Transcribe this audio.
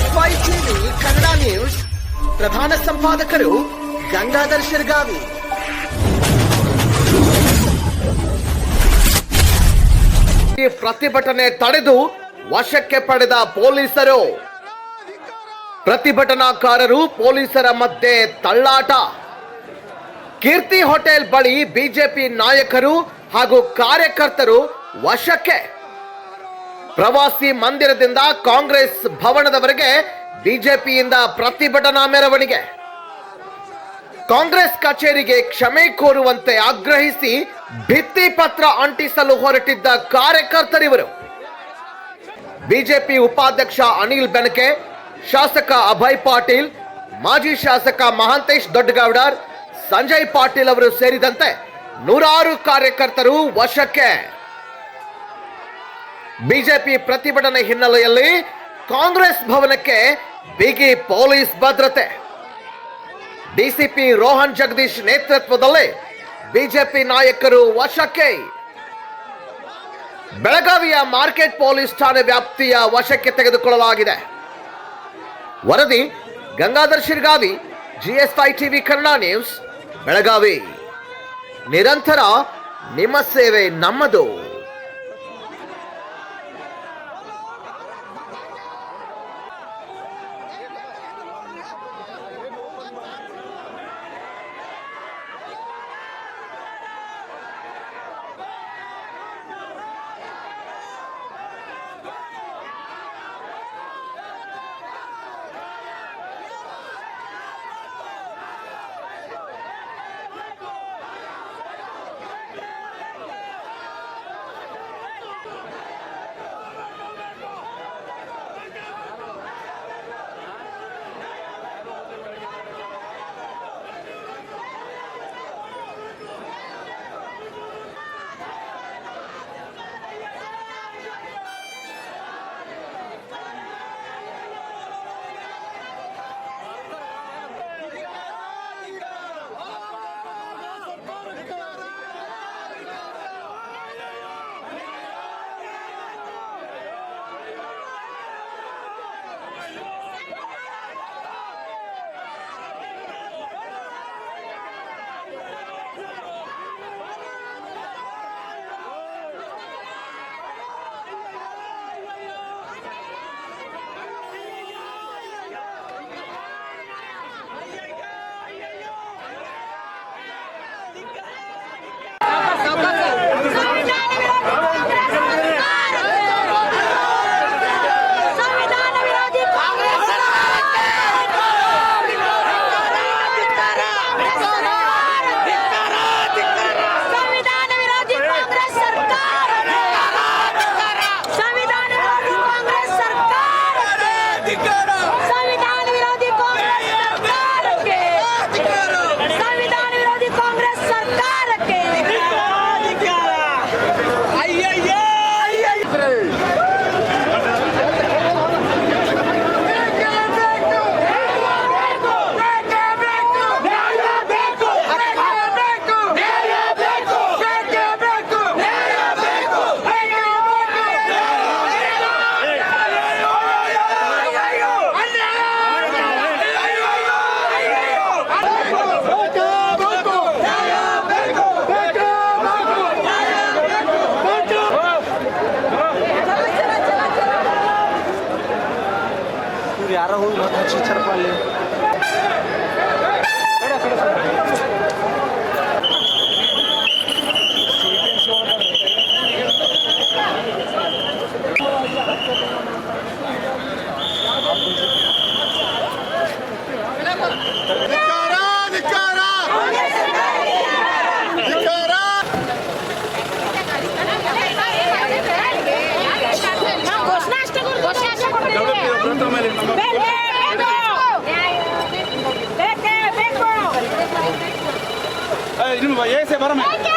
GS5 TV Kannada news ಪ್ರಧಾನ ಸಂಪಾದಕರು ಗಂಗಾಧರ್ ಶಿರ್ಗಾವಿ. ಪ್ರತಿಭಟನೆ ತಡೆದು ವಶಕ್ಕೆ ಪಡೆದ ಪೊಲೀಸರು. ಪ್ರತಿಭಟನಾಕಾರರು ಪೊಲೀಸರ ಮಧ್ಯೆ ತಳ್ಳಾಟ. ಕೀರ್ತಿ ಹೋಟೆಲ್ ಬಳಿ ಬಿಜೆಪಿ ನಾಯಕರು ಹಾಗೂ ಕಾರ್ಯಕರ್ತರು ವಶಕ್ಕೆ. ಪ್ರವಾಸಿ ಮಂದಿರದಿಂದ ಕಾಂಗ್ರೆಸ್ ಭವನದವರೆಗೆ ಬಿಜೆಪಿಯಿಂದ ಪ್ರತಿಭಟನಾ ಮೆರವಣಿಗೆ. ಕಾಂಗ್ರೆಸ್ ಕಚೇರಿಗೆ ಕ್ಷಮೆ ಕೋರುವಂತೆ ಆಗ್ರಹಿಸಿ ಭಿತ್ತಿ ಪತ್ರ ಅಂಟಿಸಲು ಹೊರಟಿದ್ದ ಕಾರ್ಯಕರ್ತರಿವರು. ಬಿಜೆಪಿ ಉಪಾಧ್ಯಕ್ಷ ಅನಿಲ್ ಬೆನಕೆ, ಶಾಸಕ ಅಭಯ್ ಪಾಟೀಲ್, ಮಾಜಿ ಶಾಸಕ ಮಹಾಂತೇಶ್ ದೊಡ್ಡಗೌಡರ್, ಸಂಜಯ್ ಪಾಟೀಲ್ ಅವರು ಸೇರಿದಂತೆ ನೂರಾರು ಕಾರ್ಯಕರ್ತರು ವಶಕ್ಕೆ. ಬಿಜೆಪಿ ಪ್ರತಿಭಟನೆ ಹಿನ್ನೆಲೆಯಲ್ಲಿ ಕಾಂಗ್ರೆಸ್ ಭವನಕ್ಕೆ ಬಿಗಿ ಪೊಲೀಸ್ ಭದ್ರತೆ. ಡಿಸಿಪಿ ರೋಹನ್ ಜಗದೀಶ್ ನೇತೃತ್ವದಲ್ಲಿ ಬಿಜೆಪಿ ನಾಯಕರು ವಶಕ್ಕೆ. ಬೆಳಗಾವಿಯ ಮಾರ್ಕೆಟ್ ಪೊಲೀಸ್ ಠಾಣೆ ವ್ಯಾಪ್ತಿಯ ವಶಕ್ಕೆ ತೆಗೆದುಕೊಳ್ಳಲಾಗಿದೆ. ವರದಿ Gangadhar Shirgavi, GS5 TV Kannada news, Belagavi. ನಿರಂತರ ನಿಮ್ಮ ಸೇವೆ ನಮ್ಮದು. ಯಾರೋ ಹೋಗಿ ಮತ್ತೆ ಹಚ್ಚಿ ಚರ್ಪಲ್ಲಿ ese, párame.